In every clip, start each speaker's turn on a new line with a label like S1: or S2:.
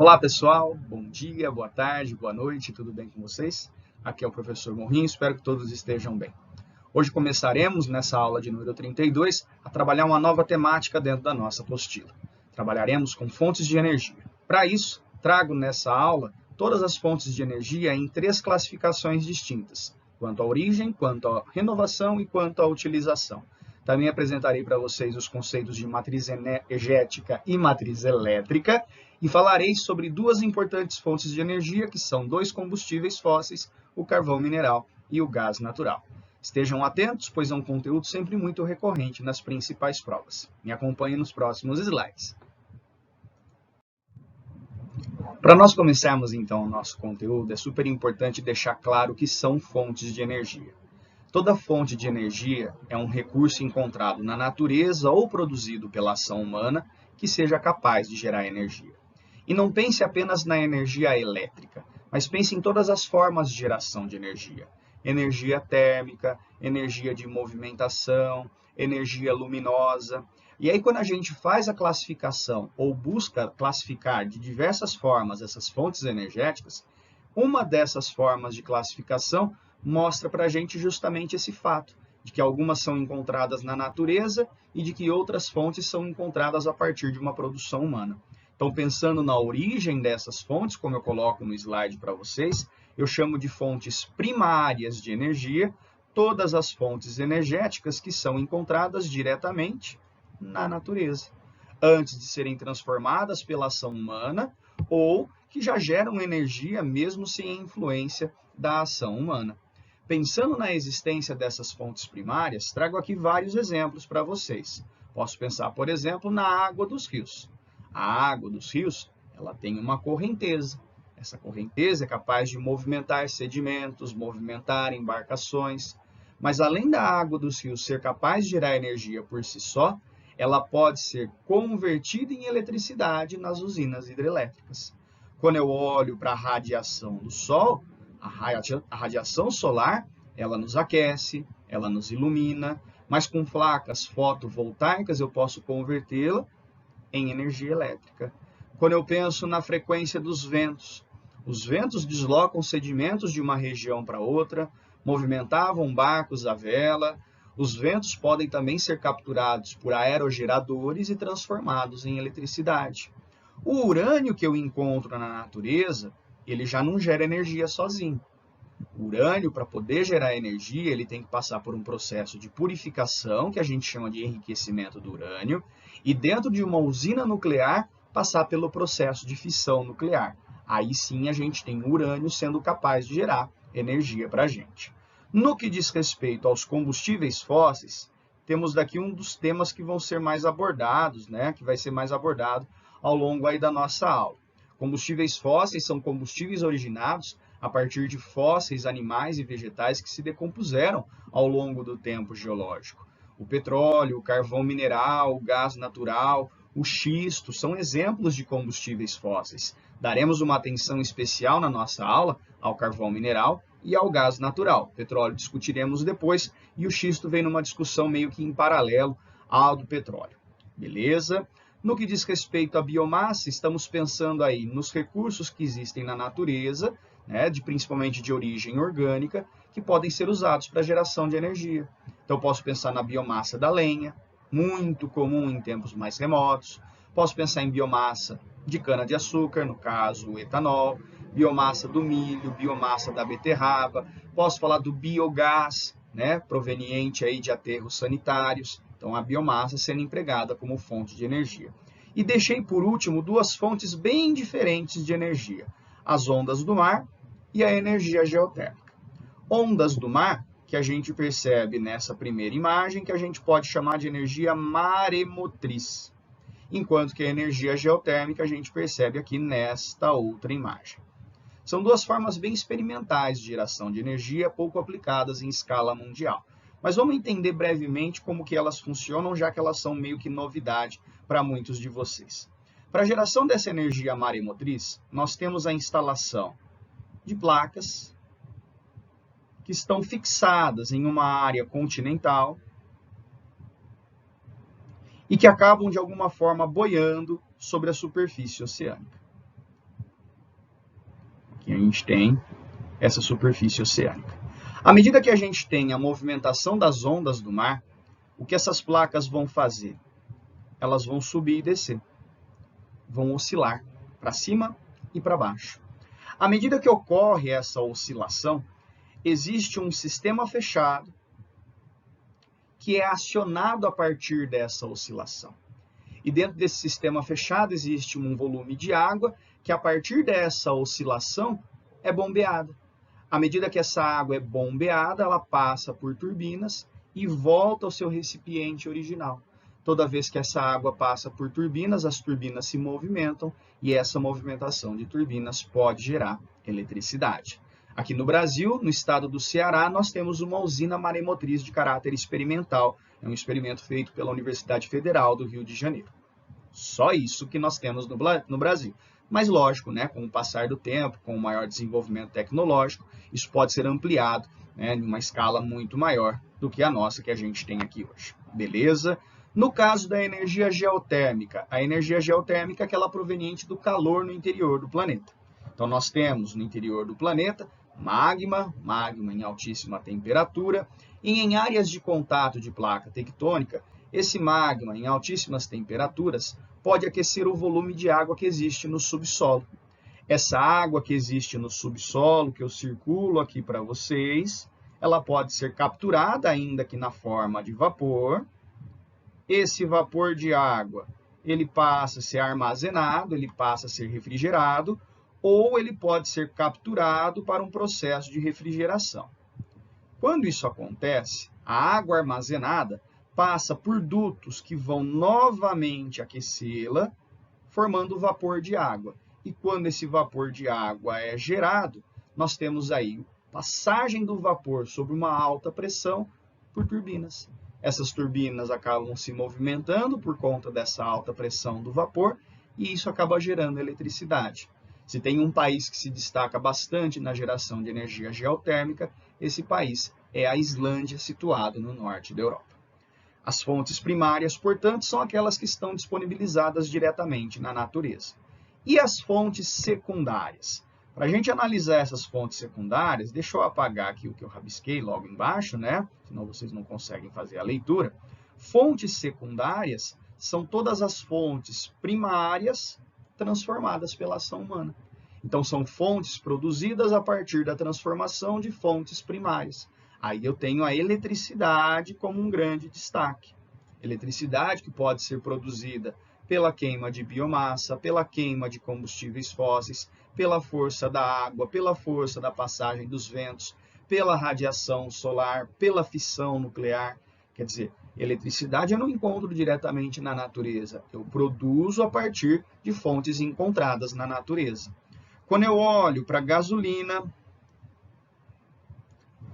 S1: Olá pessoal, bom dia, boa tarde, boa noite, tudo bem com vocês? Aqui é o professor Morrinho, espero que todos estejam bem. Hoje começaremos, nessa aula de número 32, a trabalhar uma nova temática dentro da nossa apostila. Trabalharemos com fontes de energia. Para isso, trago nessa aula todas as fontes de energia em 3 classificações distintas, quanto à origem, quanto à renovação e quanto à utilização. Também apresentarei para vocês os conceitos de matriz energética e matriz elétrica e falarei sobre 2 importantes fontes de energia, que são 2 combustíveis fósseis, o carvão mineral e o gás natural. Estejam atentos, pois é um conteúdo sempre muito recorrente nas principais provas. Me acompanhem nos próximos slides. Para nós começarmos então o nosso conteúdo, é super importante deixar claro o que são fontes de energia. Toda fonte de energia é um recurso encontrado na natureza ou produzido pela ação humana que seja capaz de gerar energia. E não pense apenas na energia elétrica, mas pense em todas as formas de geração de energia. Energia térmica, energia de movimentação, energia luminosa. E aí, quando a gente faz a classificação ou busca classificar de diversas formas essas fontes energéticas, uma dessas formas de classificação mostra para a gente justamente esse fato, de que algumas são encontradas na natureza e de que outras fontes são encontradas a partir de uma produção humana. Então, pensando na origem dessas fontes, como eu coloco no slide para vocês, eu chamo de fontes primárias de energia todas as fontes energéticas que são encontradas diretamente na natureza, antes de serem transformadas pela ação humana ou que já geram energia mesmo sem a influência da ação humana. Pensando na existência dessas fontes primárias, trago aqui vários exemplos para vocês. Posso pensar, por exemplo, na água dos rios. A água dos rios, ela tem uma correnteza. Essa correnteza é capaz de movimentar sedimentos, movimentar embarcações. Mas além da água dos rios ser capaz de gerar energia por si só, ela pode ser convertida em eletricidade nas usinas hidrelétricas. Quando eu olho para a radiação do Sol, a radiação solar, ela nos aquece, ela nos ilumina, mas com placas fotovoltaicas eu posso convertê-la em energia elétrica. Quando eu penso na frequência dos ventos, os ventos deslocam sedimentos de uma região para outra, movimentavam barcos à vela. Os ventos podem também ser capturados por aerogeradores e transformados em eletricidade. O urânio que eu encontro na natureza, ele já não gera energia sozinho. O urânio, para poder gerar energia, ele tem que passar por um processo de purificação, que a gente chama de enriquecimento do urânio, e dentro de uma usina nuclear, passar pelo processo de fissão nuclear. Aí sim a gente tem urânio sendo capaz de gerar energia para a gente. No que diz respeito aos combustíveis fósseis, temos daqui um dos temas que vão ser mais abordados, que vai ser mais abordado ao longo aí da nossa aula. Combustíveis fósseis são combustíveis originados a partir de fósseis animais e vegetais que se decompuseram ao longo do tempo geológico. O petróleo, o carvão mineral, o gás natural, o xisto são exemplos de combustíveis fósseis. Daremos uma atenção especial na nossa aula ao carvão mineral e ao gás natural. O petróleo discutiremos depois e o xisto vem numa discussão meio que em paralelo ao do petróleo. Beleza? No que diz respeito à biomassa, estamos pensando aí nos recursos que existem na natureza, principalmente de origem orgânica, que podem ser usados para a geração de energia. Então, posso pensar na biomassa da lenha, muito comum em tempos mais remotos. Posso pensar em biomassa de cana-de-açúcar, no caso, o etanol, biomassa do milho, biomassa da beterraba. Posso falar do biogás, proveniente aí de aterros sanitários. Então, a biomassa sendo empregada como fonte de energia. E deixei, por último, 2 fontes bem diferentes de energia. As ondas do mar e a energia geotérmica. Ondas do mar, que a gente percebe nessa primeira imagem, que a gente pode chamar de energia maremotriz. Enquanto que a energia geotérmica a gente percebe aqui nesta outra imagem. São 2 formas bem experimentais de geração de energia, pouco aplicadas em escala mundial. Mas vamos entender brevemente como que elas funcionam, já que elas são meio que novidade para muitos de vocês. Para a geração dessa energia maremotriz, nós temos a instalação de placas que estão fixadas em uma área continental e que acabam, de alguma forma, boiando sobre a superfície oceânica. Aqui a gente tem essa superfície oceânica. À medida que a gente tem a movimentação das ondas do mar, o que essas placas vão fazer? Elas vão subir e descer, vão oscilar para cima e para baixo. À medida que ocorre essa oscilação, existe um sistema fechado que é acionado a partir dessa oscilação. E dentro desse sistema fechado existe um volume de água que, a partir dessa oscilação, é bombeada. À medida que essa água é bombeada, ela passa por turbinas e volta ao seu recipiente original. Toda vez que essa água passa por turbinas, as turbinas se movimentam e essa movimentação de turbinas pode gerar eletricidade. Aqui no Brasil, no estado do Ceará, nós temos uma usina maremotriz de caráter experimental. É um experimento feito pela Universidade Federal do Rio de Janeiro. Só isso que nós temos no Brasil. Mas lógico, né, com o passar do tempo, com o maior desenvolvimento tecnológico, isso pode ser ampliado, né, em uma escala muito maior do que a nossa que a gente tem aqui hoje. Beleza? No caso da energia geotérmica, a energia geotérmica é aquela proveniente do calor no interior do planeta. Então nós temos no interior do planeta magma em altíssima temperatura, e em áreas de contato de placa tectônica, esse magma em altíssimas temperaturas pode aquecer o volume de água que existe no subsolo. Essa água que existe no subsolo, que eu circulo aqui para vocês, ela pode ser capturada ainda que na forma de vapor. Esse vapor de água, ele passa a ser armazenado, ele passa a ser refrigerado, ou ele pode ser capturado para um processo de refrigeração. Quando isso acontece, a água armazenada passa por dutos que vão novamente aquecê-la, formando vapor de água. E quando esse vapor de água é gerado, nós temos aí passagem do vapor sobre uma alta pressão por turbinas. Essas turbinas acabam se movimentando por conta dessa alta pressão do vapor e isso acaba gerando eletricidade. Se tem um país que se destaca bastante na geração de energia geotérmica, esse país é a Islândia, situado no norte da Europa. As fontes primárias, portanto, são aquelas que estão disponibilizadas diretamente na natureza. E as fontes secundárias? Para a gente analisar essas fontes secundárias, deixa eu apagar aqui o que eu rabisquei logo embaixo, né? Senão vocês não conseguem fazer a leitura. Fontes secundárias são todas as fontes primárias transformadas pela ação humana. Então, são fontes produzidas a partir da transformação de fontes primárias. Aí eu tenho a eletricidade como um grande destaque. Eletricidade que pode ser produzida pela queima de biomassa, pela queima de combustíveis fósseis, pela força da água, pela força da passagem dos ventos, pela radiação solar, pela fissão nuclear. Quer dizer, eletricidade eu não encontro diretamente na natureza, eu produzo a partir de fontes encontradas na natureza. Quando eu olho para a gasolina,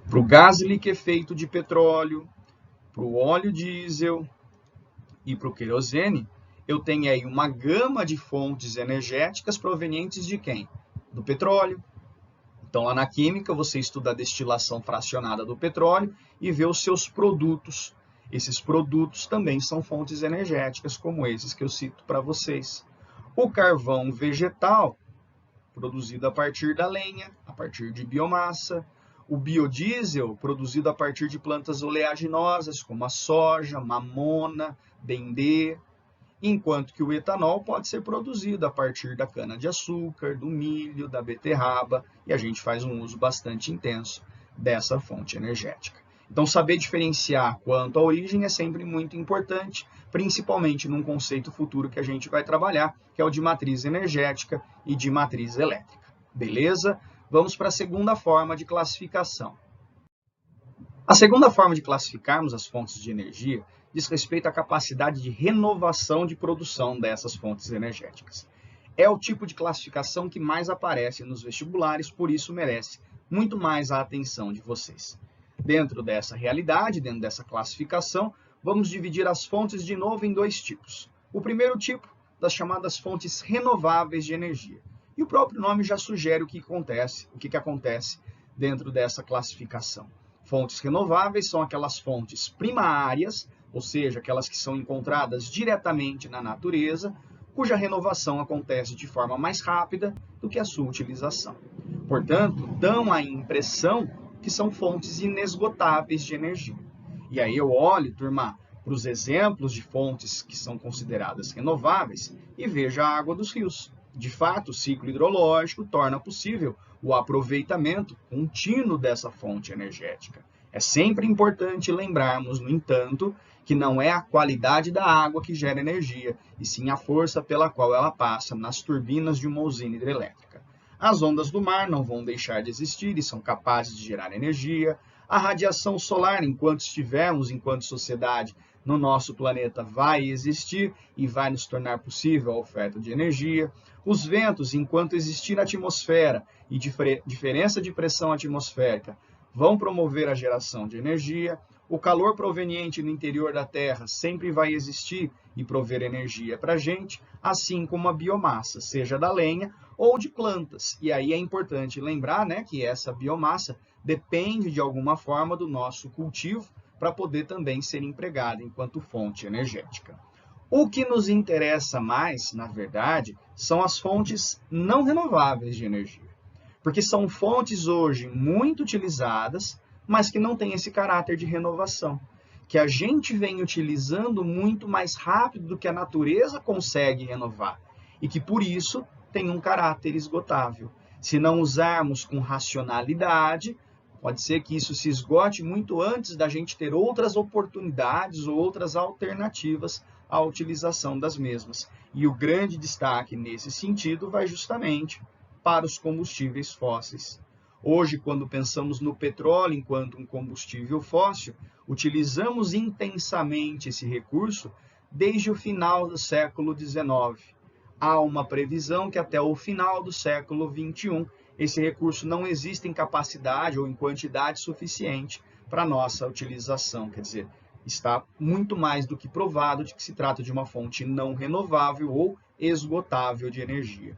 S1: para o gás liquefeito de petróleo, para o óleo diesel e para o querosene, eu tenho aí uma gama de fontes energéticas provenientes de quem? Do petróleo. Então, lá na química, você estuda a destilação fracionada do petróleo e vê os seus produtos. Esses produtos também são fontes energéticas, como esses que eu cito para vocês. O carvão vegetal, produzido a partir da lenha, a partir de biomassa. O biodiesel, produzido a partir de plantas oleaginosas, como a soja, mamona, dendê. Enquanto que o etanol pode ser produzido a partir da cana-de-açúcar, do milho, da beterraba, e a gente faz um uso bastante intenso dessa fonte energética. Então, saber diferenciar quanto à origem é sempre muito importante, principalmente num conceito futuro que a gente vai trabalhar, que é o de matriz energética e de matriz elétrica. Beleza? Vamos para a segunda forma de classificação. A segunda forma de classificarmos as fontes de energia diz respeito à capacidade de renovação de produção dessas fontes energéticas. É o tipo de classificação que mais aparece nos vestibulares, por isso merece muito mais a atenção de vocês. Dentro dessa realidade, dentro dessa classificação, vamos dividir as fontes de novo em dois tipos. O primeiro tipo, das chamadas fontes renováveis de energia. E o próprio nome já sugere o que acontece dentro dessa classificação. Fontes renováveis são aquelas fontes primárias, ou seja, aquelas que são encontradas diretamente na natureza, cuja renovação acontece de forma mais rápida do que a sua utilização. Portanto, dão a impressão que são fontes inesgotáveis de energia. E aí eu olho, turma, para os exemplos de fontes que são consideradas renováveis e vejo a água dos rios. De fato, o ciclo hidrológico torna possível o aproveitamento contínuo dessa fonte energética. É sempre importante lembrarmos, no entanto, que não é a qualidade da água que gera energia, e sim a força pela qual ela passa nas turbinas de uma usina hidrelétrica. As ondas do mar não vão deixar de existir e são capazes de gerar energia. A radiação solar, enquanto estivermos, enquanto sociedade, no nosso planeta, vai existir e vai nos tornar possível a oferta de energia. Os ventos, enquanto existir na atmosfera e diferença de pressão atmosférica, vão promover a geração de energia. O calor proveniente do interior da Terra sempre vai existir e prover energia para a gente, assim como a biomassa, seja da lenha ou de plantas. E aí é importante lembrar, né, que essa biomassa depende de alguma forma do nosso cultivo para poder também ser empregada enquanto fonte energética. O que nos interessa mais, na verdade, são as fontes não renováveis de energia, porque são fontes hoje muito utilizadas, mas que não têm esse caráter de renovação, que a gente vem utilizando muito mais rápido do que a natureza consegue renovar, e que por isso tem um caráter esgotável. Se não usarmos com racionalidade, pode ser que isso se esgote muito antes da gente ter outras oportunidades ou outras alternativas à utilização das mesmas. E o grande destaque nesse sentido vai justamente para os combustíveis fósseis. Hoje, quando pensamos no petróleo enquanto um combustível fóssil, utilizamos intensamente esse recurso desde o final do século XIX. Há uma previsão que até o final do século XXI, esse recurso não existe em capacidade ou em quantidade suficiente para nossa utilização. Quer dizer, está muito mais do que provado de que se trata de uma fonte não renovável ou esgotável de energia.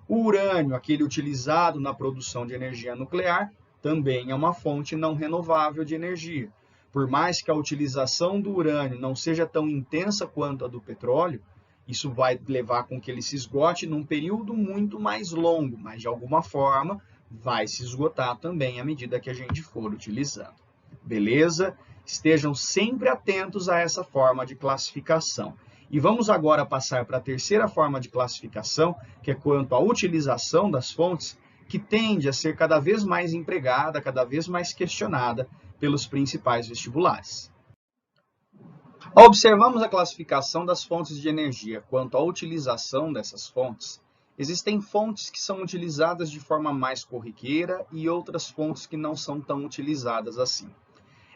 S1: O urânio, aquele utilizado na produção de energia nuclear, também é uma fonte não renovável de energia. Por mais que a utilização do urânio não seja tão intensa quanto a do petróleo, isso vai levar com que ele se esgote num período muito mais longo, mas de alguma forma vai se esgotar também à medida que a gente for utilizando. Beleza? Estejam sempre atentos a essa forma de classificação. E vamos agora passar para a terceira forma de classificação, que é quanto à utilização das fontes, que tende a ser cada vez mais empregada, cada vez mais questionada pelos principais vestibulares. Observamos a classificação das fontes de energia. Quanto à utilização dessas fontes, existem fontes que são utilizadas de forma mais corriqueira e outras fontes que não são tão utilizadas assim.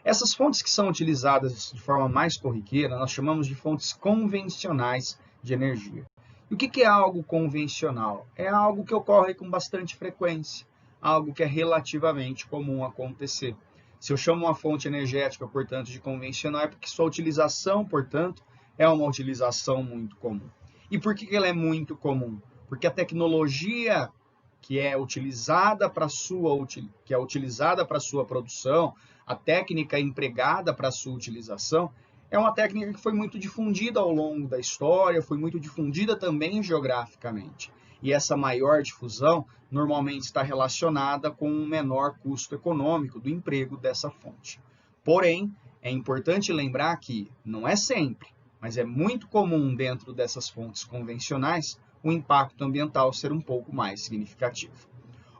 S1: Essas fontes que são utilizadas de forma mais corriqueira, nós chamamos de fontes convencionais de energia. E o que é algo convencional? É algo que ocorre com bastante frequência, algo que é relativamente comum acontecer. Se eu chamo uma fonte energética, portanto, de convencional, é porque sua utilização, portanto, é uma utilização muito comum. E por que ela é muito comum? Porque a tecnologia que é utilizada para sua produção, a técnica empregada para sua utilização, é uma técnica que foi muito difundida ao longo da história, foi muito difundida também geograficamente. E essa maior difusão normalmente está relacionada com um menor custo econômico do emprego dessa fonte. Porém, é importante lembrar que não é sempre, mas é muito comum dentro dessas fontes convencionais o impacto ambiental ser um pouco mais significativo.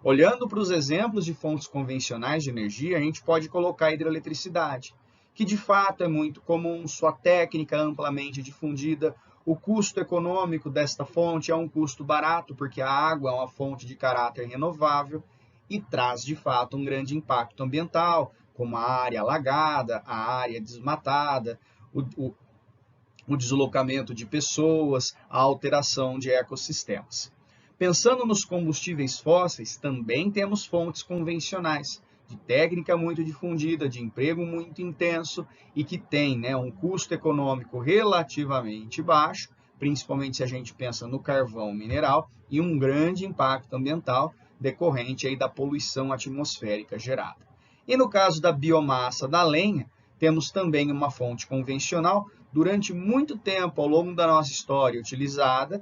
S1: Olhando para os exemplos de fontes convencionais de energia, a gente pode colocar a hidroeletricidade, que de fato é muito comum, sua técnica amplamente difundida. O custo econômico desta fonte é um custo barato, porque a água é uma fonte de caráter renovável e traz, de fato, um grande impacto ambiental, como a área alagada, a área desmatada, o deslocamento de pessoas, a alteração de ecossistemas. Pensando nos combustíveis fósseis, também temos fontes convencionais, de técnica muito difundida, de emprego muito intenso e que tem um custo econômico relativamente baixo, principalmente se a gente pensa no carvão mineral, e um grande impacto ambiental decorrente aí da poluição atmosférica gerada. E no caso da biomassa da lenha, temos também uma fonte convencional, durante muito tempo ao longo da nossa história utilizada,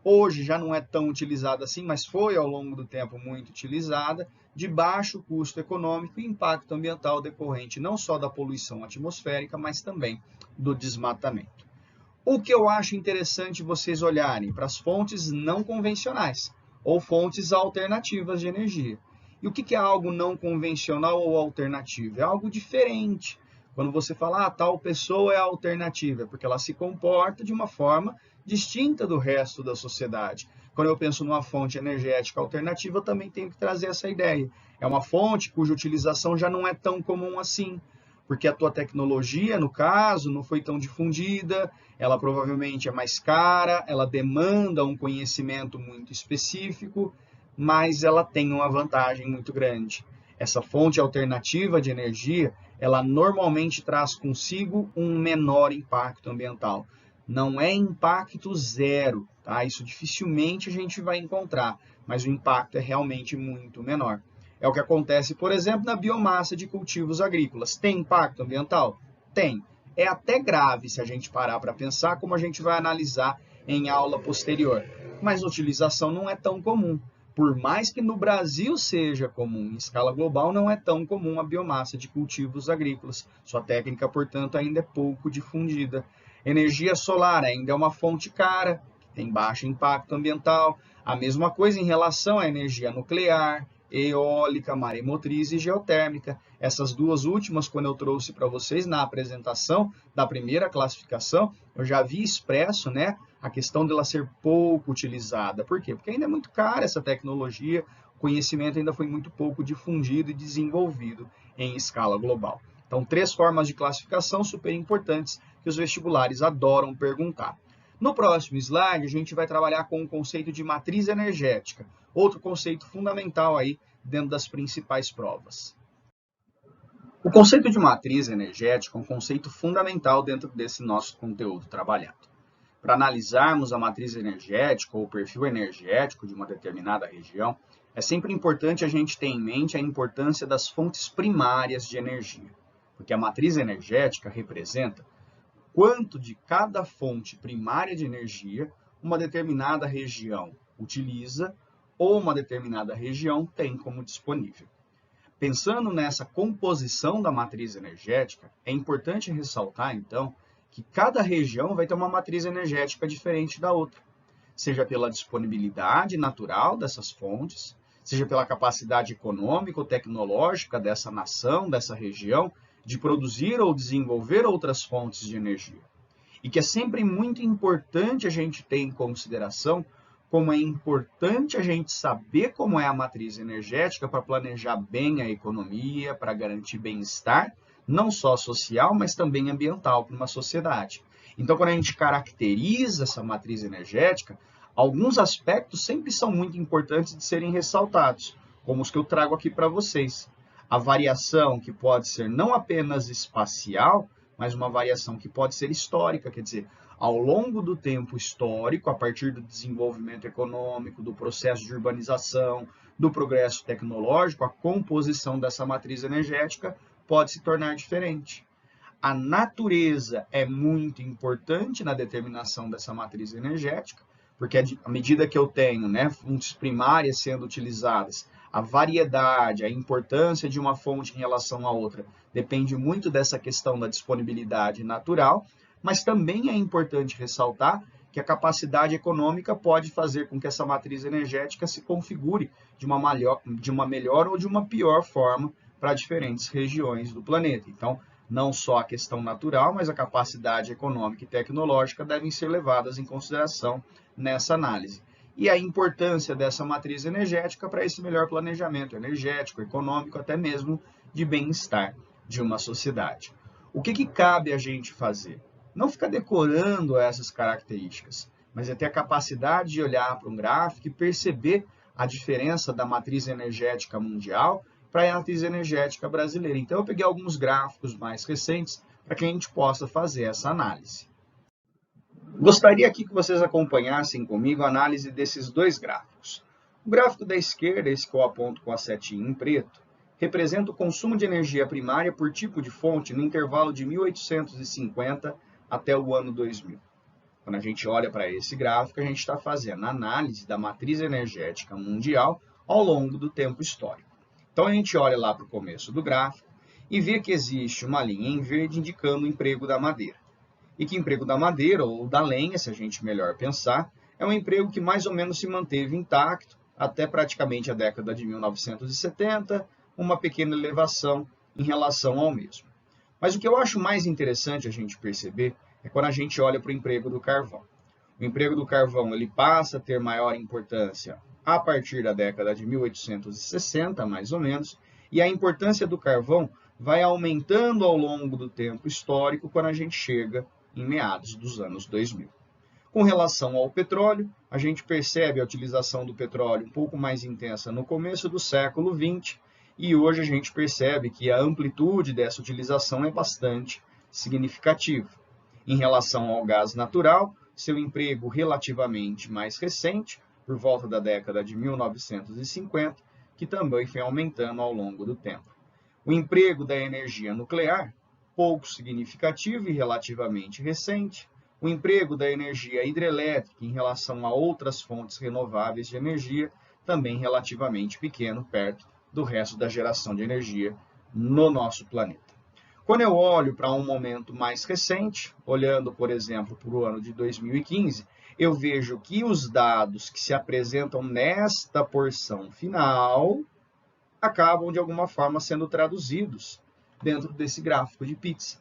S1: hoje já não é tão utilizada assim, mas foi ao longo do tempo muito utilizada, de baixo custo econômico e impacto ambiental decorrente não só da poluição atmosférica, mas também do desmatamento. O que eu acho interessante vocês olharem para as fontes não convencionais ou fontes alternativas de energia. E o que é algo não convencional ou alternativo? É algo diferente. Quando você fala, tal pessoa é alternativa, é porque ela se comporta de uma forma distinta do resto da sociedade. Quando eu penso numa fonte energética alternativa, eu também tenho que trazer essa ideia. É uma fonte cuja utilização já não é tão comum assim, porque a tua tecnologia, no caso, não foi tão difundida, ela provavelmente é mais cara, ela demanda um conhecimento muito específico, mas ela tem uma vantagem muito grande. Essa fonte alternativa de energia, ela normalmente traz consigo um menor impacto ambiental. Não é impacto zero, tá? Isso dificilmente a gente vai encontrar, mas o impacto é realmente muito menor. É o que acontece, por exemplo, na biomassa de cultivos agrícolas. Tem impacto ambiental? Tem. É até grave se a gente parar para pensar, como a gente vai analisar em aula posterior. Mas a utilização não é tão comum. Por mais que no Brasil seja comum, em escala global não é tão comum a biomassa de cultivos agrícolas. Sua técnica, portanto, ainda é pouco difundida. Energia solar ainda é uma fonte cara, que tem baixo impacto ambiental. A mesma coisa em relação à energia nuclear, eólica, maremotriz e geotérmica. Essas duas últimas, quando eu trouxe para vocês na apresentação da primeira classificação, eu já havia expresso, né, a questão dela ser pouco utilizada. Por quê? Porque ainda é muito cara essa tecnologia, o conhecimento ainda foi muito pouco difundido e desenvolvido em escala global. Então, 3 formas de classificação super importantes que os vestibulares adoram perguntar. No próximo slide, a gente vai trabalhar com o conceito de matriz energética, outro conceito fundamental aí dentro das principais provas. O conceito de matriz energética é um conceito fundamental dentro desse nosso conteúdo trabalhado. Para analisarmos a matriz energética ou o perfil energético de uma determinada região, é sempre importante a gente ter em mente a importância das fontes primárias de energia, porque a matriz energética representa quanto de cada fonte primária de energia uma determinada região utiliza ou uma determinada região tem como disponível. Pensando nessa composição da matriz energética, é importante ressaltar, então, que cada região vai ter uma matriz energética diferente da outra, seja pela disponibilidade natural dessas fontes, seja pela capacidade econômica ou tecnológica dessa nação, dessa região, de produzir ou desenvolver outras fontes de energia. E que é sempre muito importante a gente ter em consideração como é importante a gente saber como é a matriz energética para planejar bem a economia, para garantir bem-estar, não só social, mas também ambiental para uma sociedade. Então, quando a gente caracteriza essa matriz energética, alguns aspectos sempre são muito importantes de serem ressaltados, como os que eu trago aqui para vocês. A variação que pode ser não apenas espacial, mas uma variação que pode ser histórica, quer dizer, ao longo do tempo histórico, a partir do desenvolvimento econômico, do processo de urbanização, do progresso tecnológico, a composição dessa matriz energética pode se tornar diferente. A natureza é muito importante na determinação dessa matriz energética, porque à medida que eu tenho, né, fontes primárias sendo utilizadas, a variedade, a importância de uma fonte em relação à outra, depende muito dessa questão da disponibilidade natural, mas também é importante ressaltar que a capacidade econômica pode fazer com que essa matriz energética se configure de uma melhor ou de uma pior forma para diferentes regiões do planeta. Então, não só a questão natural, mas a capacidade econômica e tecnológica devem ser levadas em consideração nessa análise. E a importância dessa matriz energética para esse melhor planejamento energético, econômico, até mesmo de bem-estar de uma sociedade. O que cabe a gente fazer? Não ficar decorando essas características, mas é ter a capacidade de olhar para um gráfico e perceber a diferença da matriz energética mundial para a matriz energética brasileira. Então, eu peguei alguns gráficos mais recentes para que a gente possa fazer essa análise. Gostaria aqui que vocês acompanhassem comigo a análise desses dois gráficos. O gráfico da esquerda, esse que eu aponto com a setinha em preto, representa o consumo de energia primária por tipo de fonte no intervalo de 1850 até o ano 2000. Quando a gente olha para esse gráfico, a gente está fazendo análise da matriz energética mundial ao longo do tempo histórico. Então, a gente olha lá para o começo do gráfico e vê que existe uma linha em verde indicando o emprego da madeira. E que emprego da madeira, ou da lenha, se a gente melhor pensar, é um emprego que mais ou menos se manteve intacto até praticamente a década de 1970, uma pequena elevação em relação ao mesmo. Mas o que eu acho mais interessante a gente perceber é quando a gente olha para o emprego do carvão. O emprego do carvão ele passa a ter maior importância a partir da década de 1860, mais ou menos, e a importância do carvão vai aumentando ao longo do tempo histórico quando a gente chega em meados dos anos 2000. Com relação ao petróleo, a gente percebe a utilização do petróleo um pouco mais intensa no começo do século XX, e hoje a gente percebe que a amplitude dessa utilização é bastante significativa. Em relação ao gás natural, seu emprego relativamente mais recente, por volta da década de 1950, que também foi aumentando ao longo do tempo. O emprego da energia nuclear, pouco significativo e relativamente recente. O emprego da energia hidrelétrica em relação a outras fontes renováveis de energia, também relativamente pequeno, perto do resto da geração de energia no nosso planeta. Quando eu olho para um momento mais recente, olhando, por exemplo, para o ano de 2015, eu vejo que os dados que se apresentam nesta porção final acabam, de alguma forma, sendo traduzidos dentro desse gráfico de pizza.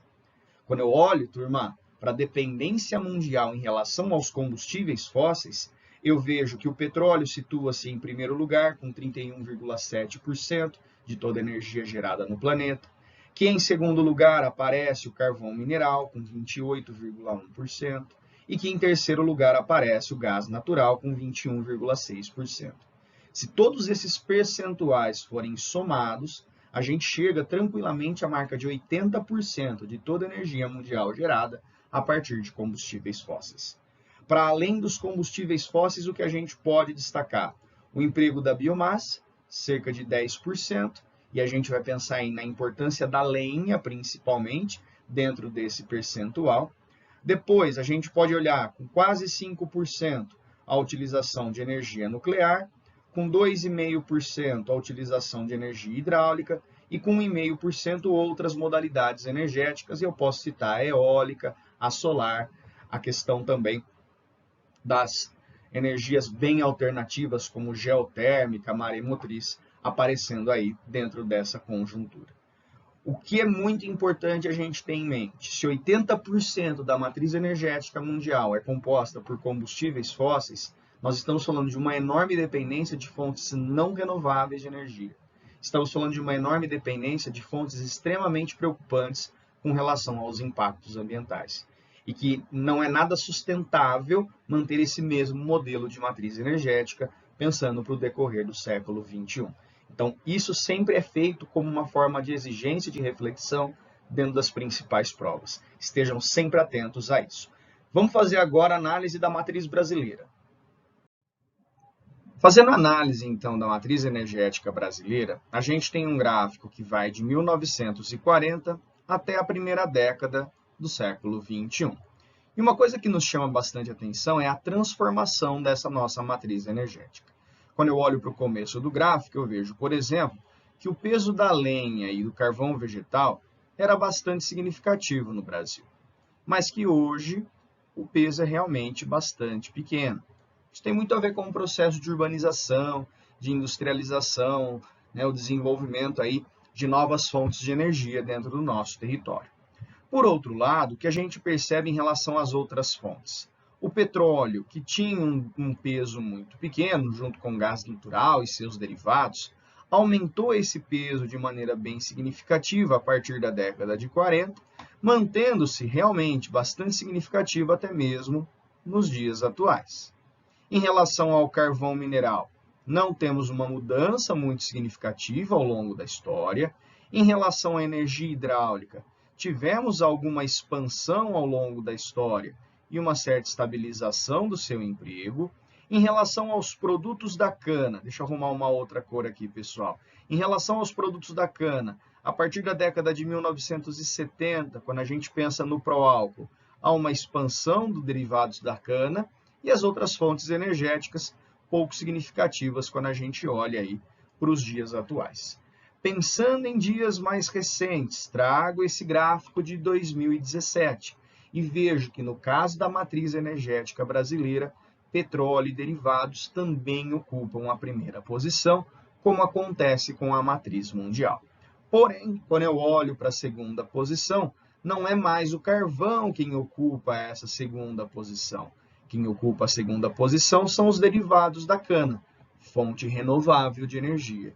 S1: Quando eu olho, turma, para a dependência mundial em relação aos combustíveis fósseis, eu vejo que o petróleo situa-se em primeiro lugar, com 31,7% de toda a energia gerada no planeta, que em segundo lugar aparece o carvão mineral, com 28,1%, e que em terceiro lugar aparece o gás natural, com 21,6%. Se todos esses percentuais forem somados, a gente chega tranquilamente à marca de 80% de toda a energia mundial gerada a partir de combustíveis fósseis. Para além dos combustíveis fósseis, o que a gente pode destacar? O emprego da biomassa, cerca de 10%, e a gente vai pensar aí na importância da lenha, principalmente, dentro desse percentual. Depois, a gente pode olhar com quase 5% a utilização de energia nuclear, com 2,5% a utilização de energia hidráulica e com 1,5% outras modalidades energéticas, e eu posso citar a eólica, a solar, a questão também das energias bem alternativas, como geotérmica, maremotriz, aparecendo aí dentro dessa conjuntura. O que é muito importante a gente ter em mente, se 80% da matriz energética mundial é composta por combustíveis fósseis, nós estamos falando de uma enorme dependência de fontes não renováveis de energia. Estamos falando de uma enorme dependência de fontes extremamente preocupantes com relação aos impactos ambientais. E que não é nada sustentável manter esse mesmo modelo de matriz energética pensando para o decorrer do século XXI. Então, isso sempre é feito como uma forma de exigência de reflexão dentro das principais provas. Estejam sempre atentos a isso. Vamos fazer agora a análise da matriz brasileira. Fazendo análise, então, da matriz energética brasileira, a gente tem um gráfico que vai de 1940 até a primeira década do século XXI. E uma coisa que nos chama bastante atenção é a transformação dessa nossa matriz energética. Quando eu olho para o começo do gráfico, eu vejo, por exemplo, que o peso da lenha e do carvão vegetal era bastante significativo no Brasil, mas que hoje o peso é realmente bastante pequeno. Isso tem muito a ver com o processo de urbanização, de industrialização, o desenvolvimento aí de novas fontes de energia dentro do nosso território. Por outro lado, o que a gente percebe em relação às outras fontes? O petróleo, que tinha um peso muito pequeno, junto com o gás natural e seus derivados, aumentou esse peso de maneira bem significativa a partir da década de 40, mantendo-se realmente bastante significativo até mesmo nos dias atuais. Em relação ao carvão mineral, não temos uma mudança muito significativa ao longo da história. Em relação à energia hidráulica, tivemos alguma expansão ao longo da história e uma certa estabilização do seu emprego. Em relação aos produtos da cana, deixa eu arrumar uma outra cor aqui, pessoal. Em relação aos produtos da cana, a partir da década de 1970, quando a gente pensa no pró-álcool, a uma expansão dos derivados da cana e as outras fontes energéticas pouco significativas quando a gente olha aí para os dias atuais. Pensando em dias mais recentes, trago esse gráfico de 2017 e vejo que no caso da matriz energética brasileira, petróleo e derivados também ocupam a primeira posição, como acontece com a matriz mundial. Porém, quando eu olho para a segunda posição, não é mais o carvão quem ocupa essa segunda posição. Quem ocupa a segunda posição são os derivados da cana, fonte renovável de energia.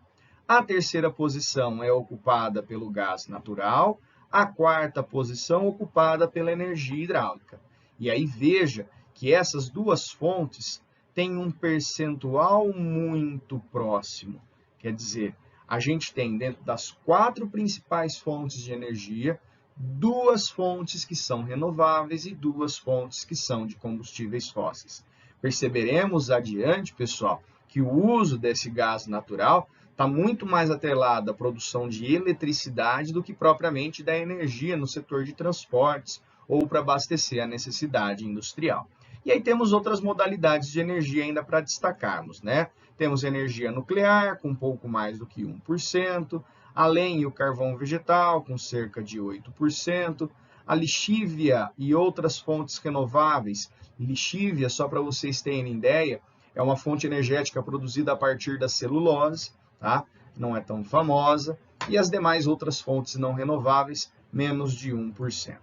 S1: A terceira posição é ocupada pelo gás natural, a quarta posição ocupada pela energia hidráulica. E aí veja que essas duas fontes têm um percentual muito próximo. Quer dizer, a gente tem dentro das 4 principais fontes de energia, 2 fontes que são renováveis e 2 fontes que são de combustíveis fósseis. Perceberemos adiante, pessoal, que o uso desse gás natural está muito mais atrelado à produção de eletricidade do que propriamente da energia no setor de transportes ou para abastecer a necessidade industrial. E aí temos outras modalidades de energia ainda para destacarmos, né? Temos energia nuclear, com pouco mais do que 1%, a lenha e o carvão vegetal, com cerca de 8%, a lixívia e outras fontes renováveis. Lixívia, só para vocês terem ideia, é uma fonte energética produzida a partir da celulose, tá? Não é tão famosa, e as demais outras fontes não renováveis, menos de 1%. Quer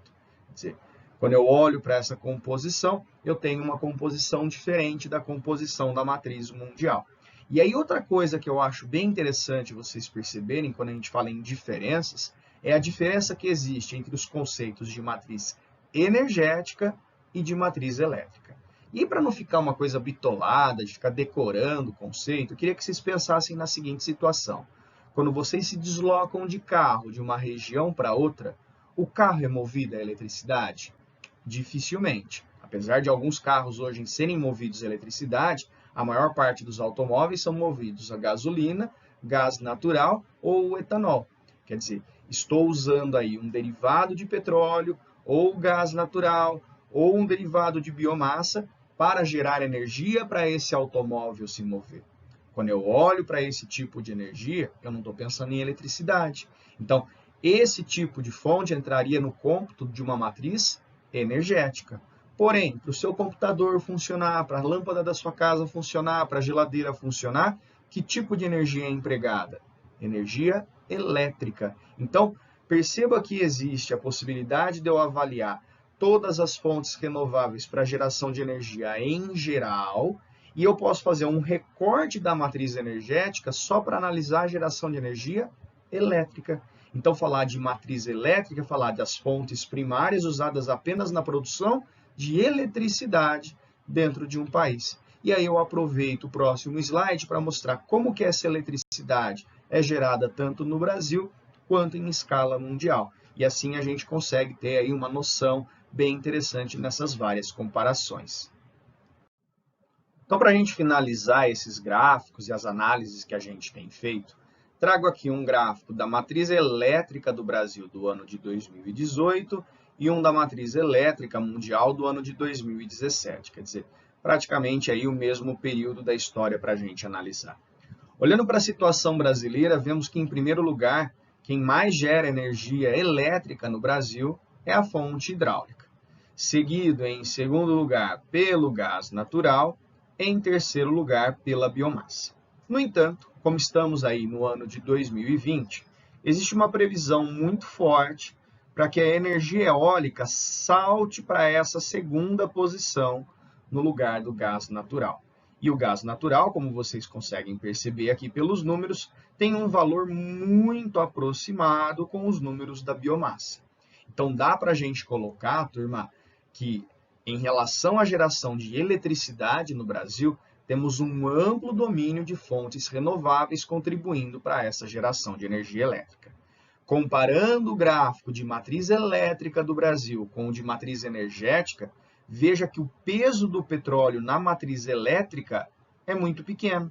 S1: dizer, quando eu olho para essa composição, eu tenho uma composição diferente da composição da matriz mundial. E aí outra coisa que eu acho bem interessante vocês perceberem quando a gente fala em diferenças, é a diferença que existe entre os conceitos de matriz energética e de matriz elétrica. E para não ficar uma coisa bitolada, de ficar decorando o conceito, eu queria que vocês pensassem na seguinte situação. Quando vocês se deslocam de carro de uma região para outra, o carro é movido a eletricidade? Dificilmente. Apesar de alguns carros hoje serem movidos a eletricidade, a maior parte dos automóveis são movidos a gasolina, gás natural ou etanol. Quer dizer, estou usando aí um derivado de petróleo, ou gás natural, ou um derivado de biomassa para gerar energia para esse automóvel se mover. Quando eu olho para esse tipo de energia, eu não estou pensando em eletricidade. Então, esse tipo de fonte entraria no cômputo de uma matriz energética. Porém, para o seu computador funcionar, para a lâmpada da sua casa funcionar, para a geladeira funcionar, que tipo de energia é empregada? Energia elétrica. Então, perceba que existe a possibilidade de eu avaliar todas as fontes renováveis para geração de energia em geral, e eu posso fazer um recorte da matriz energética só para analisar a geração de energia elétrica. Então, falar de matriz elétrica, falar das fontes primárias usadas apenas na produção de eletricidade dentro de um país. E aí eu aproveito o próximo slide para mostrar como que essa eletricidade é gerada tanto no Brasil quanto em escala mundial. E assim a gente consegue ter aí uma noção bem interessante nessas várias comparações. Então, para a gente finalizar esses gráficos e as análises que a gente tem feito, trago aqui um gráfico da matriz elétrica do Brasil do ano de 2018 e um da matriz elétrica mundial do ano de 2017. Quer dizer, praticamente aí o mesmo período da história para a gente analisar. Olhando para a situação brasileira, vemos que, em primeiro lugar, quem mais gera energia elétrica no Brasil é a fonte hidráulica, seguido em segundo lugar pelo gás natural, em terceiro lugar pela biomassa. No entanto, como estamos aí no ano de 2020, existe uma previsão muito forte para que a energia eólica salte para essa segunda posição no lugar do gás natural. E o gás natural, como vocês conseguem perceber aqui pelos números, tem um valor muito aproximado com os números da biomassa. Então, dá para a gente colocar, turma, que em relação à geração de eletricidade no Brasil, temos um amplo domínio de fontes renováveis contribuindo para essa geração de energia elétrica. Comparando o gráfico de matriz elétrica do Brasil com o de matriz energética, veja que o peso do petróleo na matriz elétrica é muito pequeno.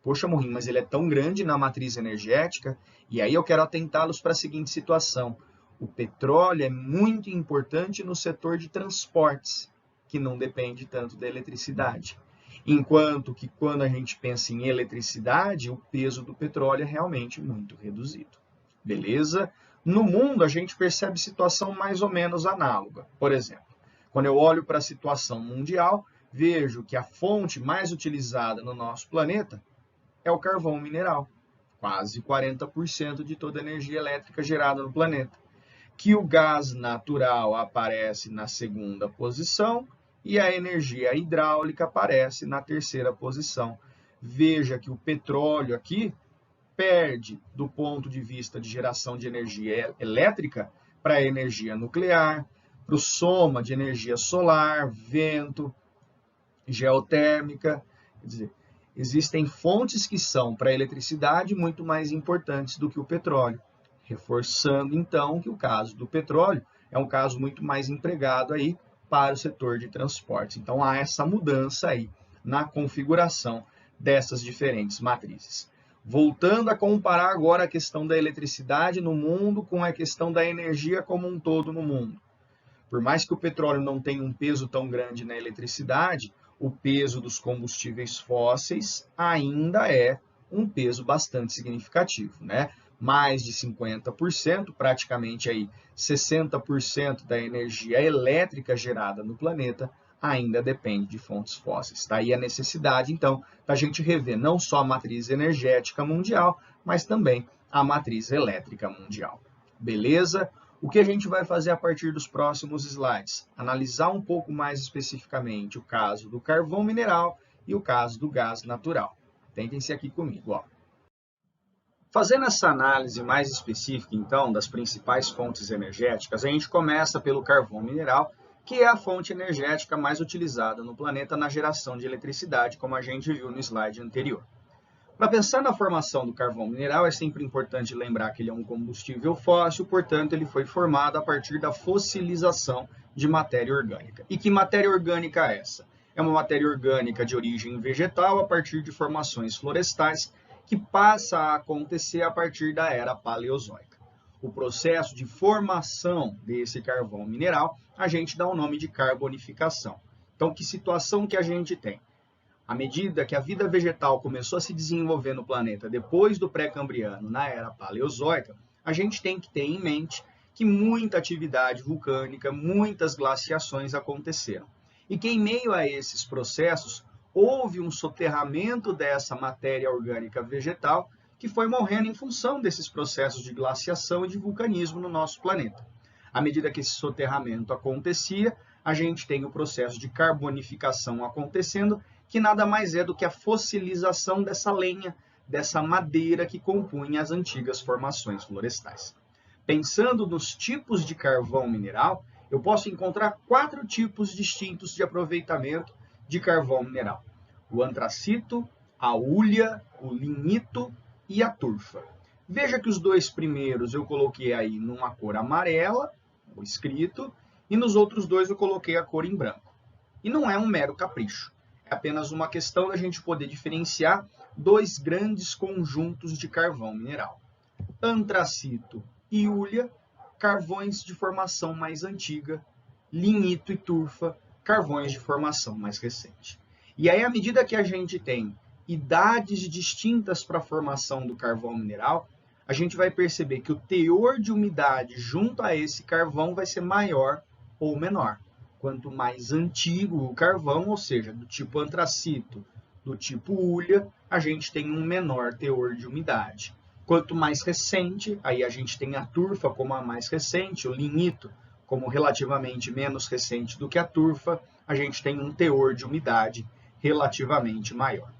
S1: Poxa, Morrinho, mas ele é tão grande na matriz energética? E aí eu quero atentá-los para a seguinte situação. O petróleo é muito importante no setor de transportes, que não depende tanto da eletricidade. Enquanto que quando a gente pensa em eletricidade, o peso do petróleo é realmente muito reduzido. Beleza? No mundo, a gente percebe situação mais ou menos análoga. Por exemplo, quando eu olho para a situação mundial, vejo que a fonte mais utilizada no nosso planeta é o carvão mineral, quase 40% de toda a energia elétrica gerada no planeta. Que o gás natural aparece na segunda posição e a energia hidráulica aparece na terceira posição. Veja que o petróleo aqui perde do ponto de vista de geração de energia elétrica para a energia nuclear, para o soma de energia solar, vento, geotérmica. Quer dizer, existem fontes que são para a eletricidade muito mais importantes do que o petróleo, reforçando então que o caso do petróleo é um caso muito mais empregado aí para o setor de transportes. Então há essa mudança aí na configuração dessas diferentes matrizes. Voltando a comparar agora a questão da eletricidade no mundo com a questão da energia como um todo no mundo. Por mais que o petróleo não tenha um peso tão grande na eletricidade, o peso dos combustíveis fósseis ainda é um peso bastante significativo, né? Mais de 50%, praticamente aí 60% da energia elétrica gerada no planeta ainda depende de fontes fósseis. Daí a necessidade, então, da gente rever não só a matriz energética mundial, mas também a matriz elétrica mundial. Beleza? O que a gente vai fazer a partir dos próximos slides? Analisar um pouco mais especificamente o caso do carvão mineral e o caso do gás natural. Tentem-se aqui comigo, ó. Fazendo essa análise mais específica, então, das principais fontes energéticas, a gente começa pelo carvão mineral, que é a fonte energética mais utilizada no planeta na geração de eletricidade, como a gente viu no slide anterior. Para pensar na formação do carvão mineral, é sempre importante lembrar que ele é um combustível fóssil, portanto, ele foi formado a partir da fossilização de matéria orgânica. E que matéria orgânica é essa? É uma matéria orgânica de origem vegetal a partir de formações florestais, que passa a acontecer a partir da era paleozoica. O processo de formação desse carvão mineral, a gente dá o nome de carbonificação. Então, que situação que a gente tem? À medida que a vida vegetal começou a se desenvolver no planeta depois do pré-cambriano, na era paleozoica, a gente tem que ter em mente que muita atividade vulcânica, muitas glaciações aconteceram. E que em meio a esses processos, houve um soterramento dessa matéria orgânica vegetal que foi morrendo em função desses processos de glaciação e de vulcanismo no nosso planeta. À medida que esse soterramento acontecia, a gente tem o processo de carbonificação acontecendo, que nada mais é do que a fossilização dessa lenha, dessa madeira que compunha as antigas formações florestais. Pensando nos tipos de carvão mineral, eu posso encontrar 4 tipos distintos de aproveitamento de carvão mineral: o antracito, a hulha, o lignito e a turfa. Veja que os 2 primeiros eu coloquei aí numa cor amarela, o escrito, e nos outros 2 eu coloquei a cor em branco. E não é um mero capricho, é apenas uma questão da gente poder diferenciar 2 grandes conjuntos de carvão mineral. Antracito e hulha, carvões de formação mais antiga, lignito e turfa, carvões de formação mais recente. E aí, à medida que a gente tem idades distintas para a formação do carvão mineral, a gente vai perceber que o teor de umidade junto a esse carvão vai ser maior ou menor. Quanto mais antigo o carvão, ou seja, do tipo antracito, do tipo hulha, a gente tem um menor teor de umidade. Quanto mais recente, aí a gente tem a turfa como a mais recente, o lignito como relativamente menos recente do que a turfa, a gente tem um teor de umidade relativamente maior.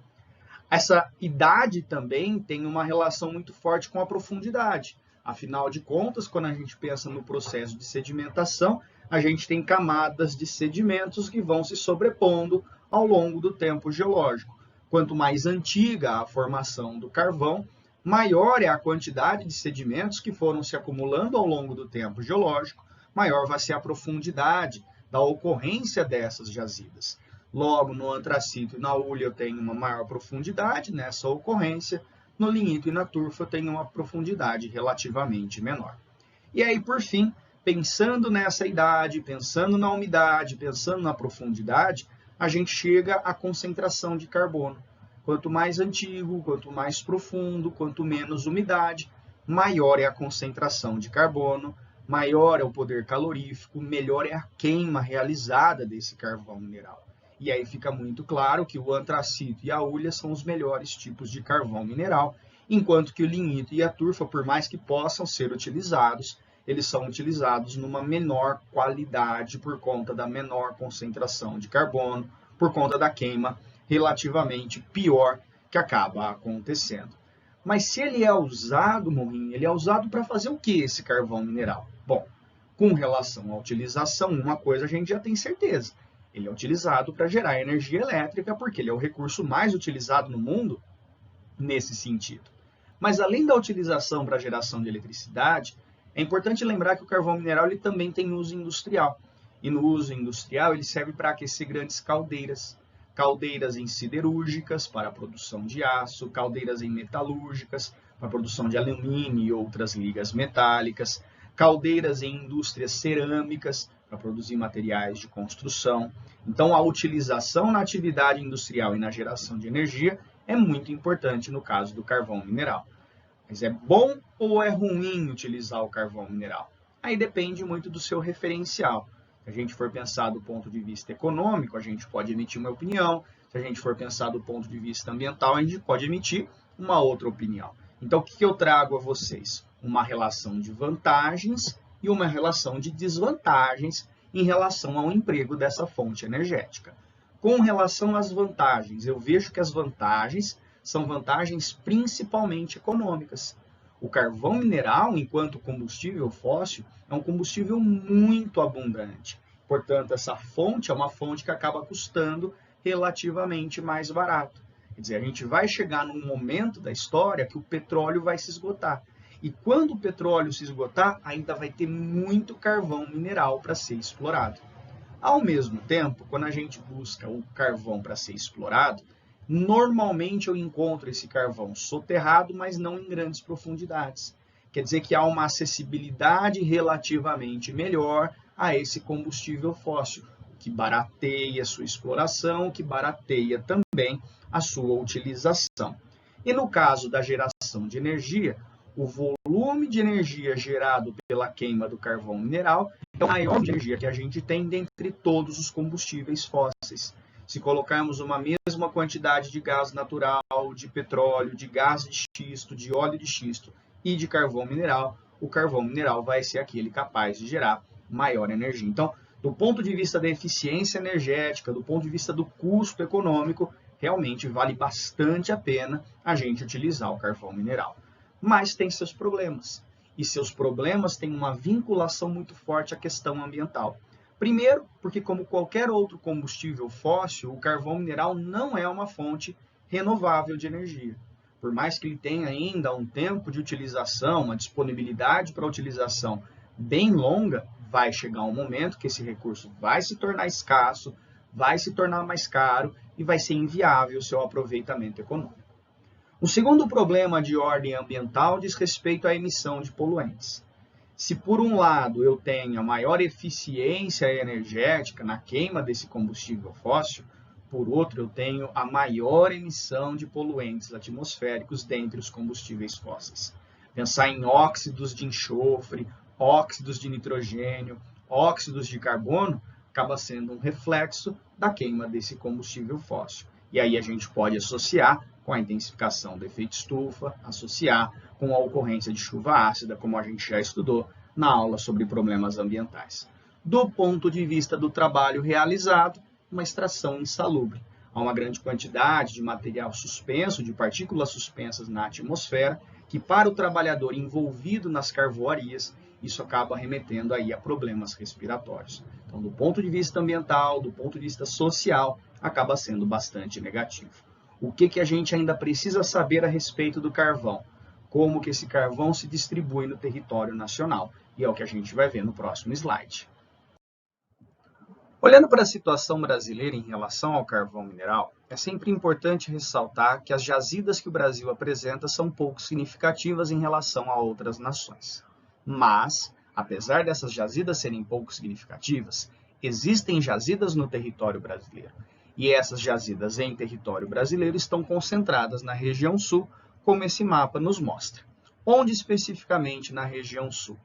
S1: Essa idade também tem uma relação muito forte com a profundidade. Afinal de contas, quando a gente pensa no processo de sedimentação, a gente tem camadas de sedimentos que vão se sobrepondo ao longo do tempo geológico. Quanto mais antiga a formação do carvão, maior é a quantidade de sedimentos que foram se acumulando ao longo do tempo geológico, maior vai ser a profundidade da ocorrência dessas jazidas. Logo, no antracito e na hulha eu tenho uma maior profundidade nessa ocorrência, no lignito e na turfa eu tenho uma profundidade relativamente menor. E aí, por fim, pensando nessa idade, pensando na umidade, pensando na profundidade, a gente chega à concentração de carbono. Quanto mais antigo, quanto mais profundo, quanto menos umidade, maior é a concentração de carbono, maior é o poder calorífico, melhor é a queima realizada desse carvão mineral. E aí fica muito claro que o antracito e a hulha são os melhores tipos de carvão mineral, enquanto que o lignito e a turfa, por mais que possam ser utilizados, eles são utilizados numa menor qualidade por conta da menor concentração de carbono, por conta da queima relativamente pior que acaba acontecendo. Mas se ele é usado, Morrinho, ele é usado para fazer o que esse carvão mineral? Bom, com relação à utilização, uma coisa a gente já tem certeza. Ele é utilizado para gerar energia elétrica, porque ele é o recurso mais utilizado no mundo nesse sentido. Mas além da utilização para geração de eletricidade, é importante lembrar que o carvão mineral ele também tem uso industrial. E no uso industrial ele serve para aquecer grandes caldeiras. Caldeiras em siderúrgicas para a produção de aço, caldeiras em metalúrgicas para a produção de alumínio e outras ligas metálicas, caldeiras em indústrias cerâmicas para produzir materiais de construção. Então, a utilização na atividade industrial e na geração de energia é muito importante no caso do carvão mineral. Mas é bom ou é ruim utilizar o carvão mineral? Aí depende muito do seu referencial. Se a gente for pensar do ponto de vista econômico, a gente pode emitir uma opinião. Se a gente for pensar do ponto de vista ambiental, a gente pode emitir uma outra opinião. Então, o que eu trago a vocês? Uma relação de vantagens e uma relação de desvantagens em relação ao emprego dessa fonte energética. Com relação às vantagens, eu vejo que as vantagens são vantagens principalmente econômicas. O carvão mineral, enquanto combustível fóssil, é um combustível muito abundante. Portanto, essa fonte é uma fonte que acaba custando relativamente mais barato. Quer dizer, a gente vai chegar num momento da história que o petróleo vai se esgotar. E quando o petróleo se esgotar, ainda vai ter muito carvão mineral para ser explorado. Ao mesmo tempo, quando a gente busca o carvão para ser explorado, normalmente eu encontro esse carvão soterrado, mas não em grandes profundidades. Quer dizer que há uma acessibilidade relativamente melhor a esse combustível fóssil, que barateia a sua exploração, que barateia também a sua utilização. E no caso da geração de energia, o volume de energia gerado pela queima do carvão mineral é o maior de energia que a gente tem dentre todos os combustíveis fósseis. Se colocarmos uma mesma quantidade de gás natural, de petróleo, de gás de xisto, de óleo de xisto e de carvão mineral, o carvão mineral vai ser aquele capaz de gerar maior energia. Então, do ponto de vista da eficiência energética, do ponto de vista do custo econômico, realmente vale bastante a pena a gente utilizar o carvão mineral. Mas tem seus problemas. E seus problemas têm uma vinculação muito forte à questão ambiental. Primeiro, porque como qualquer outro combustível fóssil, o carvão mineral não é uma fonte renovável de energia. Por mais que ele tenha ainda um tempo de utilização, uma disponibilidade para utilização bem longa, vai chegar um momento que esse recurso vai se tornar escasso, vai se tornar mais caro e vai ser inviável o seu aproveitamento econômico. O segundo problema de ordem ambiental diz respeito à emissão de poluentes. Se por um lado eu tenho a maior eficiência energética na queima desse combustível fóssil, por outro eu tenho a maior emissão de poluentes atmosféricos dentre os combustíveis fósseis. Pensar em óxidos de enxofre, óxidos de nitrogênio, óxidos de carbono, acaba sendo um reflexo da queima desse combustível fóssil. E aí a gente pode associar com a intensificação do efeito estufa, associar com a ocorrência de chuva ácida, como a gente já estudou na aula sobre problemas ambientais. Do ponto de vista do trabalho realizado, uma extração insalubre. Há uma grande quantidade de material suspenso, de partículas suspensas na atmosfera, que para o trabalhador envolvido nas carvoarias, isso acaba remetendo aí a problemas respiratórios. Então, do ponto de vista ambiental, do ponto de vista social, acaba sendo bastante negativo. O que a gente ainda precisa saber a respeito do carvão? Como que esse carvão se distribui no território nacional? E é o que a gente vai ver no próximo slide. Olhando para a situação brasileira em relação ao carvão mineral, é sempre importante ressaltar que as jazidas que o Brasil apresenta são pouco significativas em relação a outras nações. Mas Apesar dessas jazidas serem pouco significativas, existem jazidas no território brasileiro. E essas jazidas em território brasileiro estão concentradas na região sul, como esse mapa nos mostra. Onde especificamente na região sul?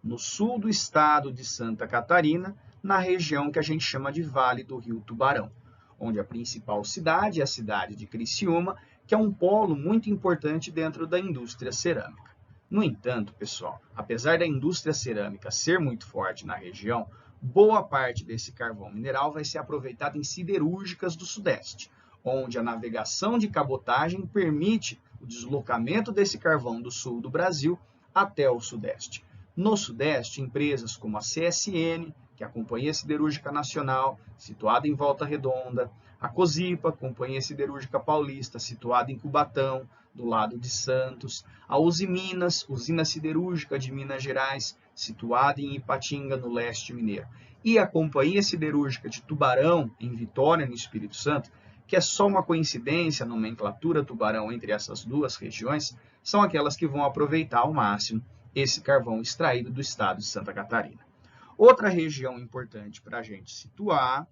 S1: No sul do estado de Santa Catarina, na região que a gente chama de Vale do Rio Tubarão, onde a principal cidade é a cidade de Criciúma, que é um polo muito importante dentro da indústria cerâmica. No entanto, pessoal, apesar da indústria cerâmica ser muito forte na região, boa parte desse carvão mineral vai ser aproveitado em siderúrgicas do Sudeste, onde a navegação de cabotagem permite o deslocamento desse carvão do sul do Brasil até o Sudeste. No Sudeste, empresas como a CSN, que é a Companhia Siderúrgica Nacional, situada em Volta Redonda, a Cosipa, Companhia Siderúrgica Paulista, situada em Cubatão, do lado de Santos, a Usiminas, Usina Siderúrgica de Minas Gerais, situada em Ipatinga, no leste mineiro, e a Companhia Siderúrgica de Tubarão, em Vitória, no Espírito Santo, que é só uma coincidência, a nomenclatura Tubarão entre essas duas regiões, são aquelas que vão aproveitar ao máximo esse carvão extraído do estado de Santa Catarina. Outra região importante para a gente situar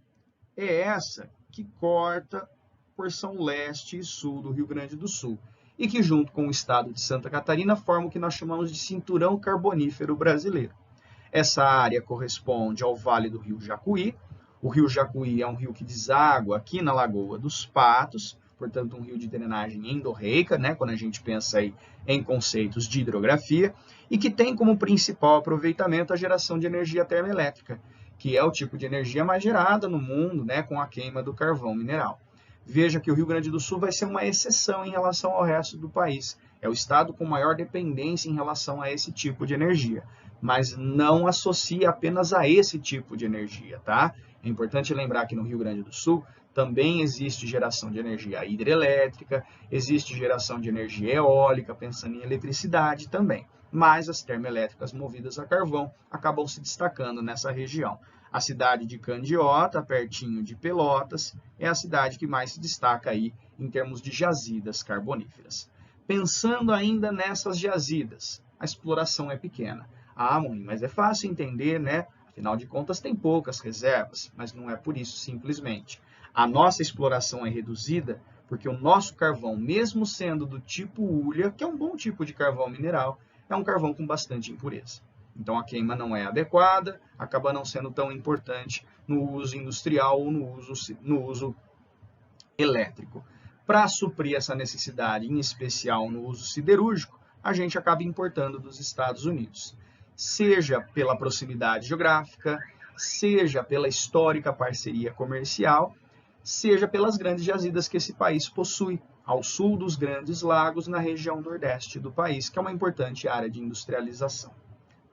S1: é essa que corta a porção leste e sul do Rio Grande do Sul e que, junto com o estado de Santa Catarina, forma o que nós chamamos de cinturão carbonífero brasileiro. Essa área corresponde ao Vale do Rio Jacuí. O Rio Jacuí é um rio que deságua aqui na Lagoa dos Patos, portanto um rio de drenagem endorreica, né, quando a gente pensa aí em conceitos de hidrografia, e que tem como principal aproveitamento a geração de energia termoelétrica, que é o tipo de energia mais gerada no mundo, né, com a queima do carvão mineral. Veja que o Rio Grande do Sul vai ser uma exceção em relação ao resto do país. É o estado com maior dependência em relação a esse tipo de energia, mas não associa apenas a esse tipo de energia, tá? É importante lembrar que no Rio Grande do Sul também existe geração de energia hidrelétrica, existe geração de energia eólica, pensando em eletricidade também. Mas as termoelétricas movidas a carvão acabam se destacando nessa região. A cidade de Candiota, pertinho de Pelotas, é a cidade que mais se destaca aí em termos de jazidas carboníferas. Pensando ainda nessas jazidas, a exploração é pequena. Ah, mãe, mas é fácil entender, né? Afinal de contas, tem poucas reservas, mas não é por isso simplesmente. A nossa exploração é reduzida porque o nosso carvão, mesmo sendo do tipo hulha, que é um bom tipo de carvão mineral, é um carvão com bastante impureza. Então a queima não é adequada, acaba não sendo tão importante no uso industrial ou no uso elétrico. Para suprir essa necessidade, em especial no uso siderúrgico, a gente acaba importando dos Estados Unidos. Seja pela proximidade geográfica, seja pela histórica parceria comercial, seja pelas grandes jazidas que esse país possui, ao sul dos Grandes Lagos, na região nordeste do país, que é uma importante área de industrialização.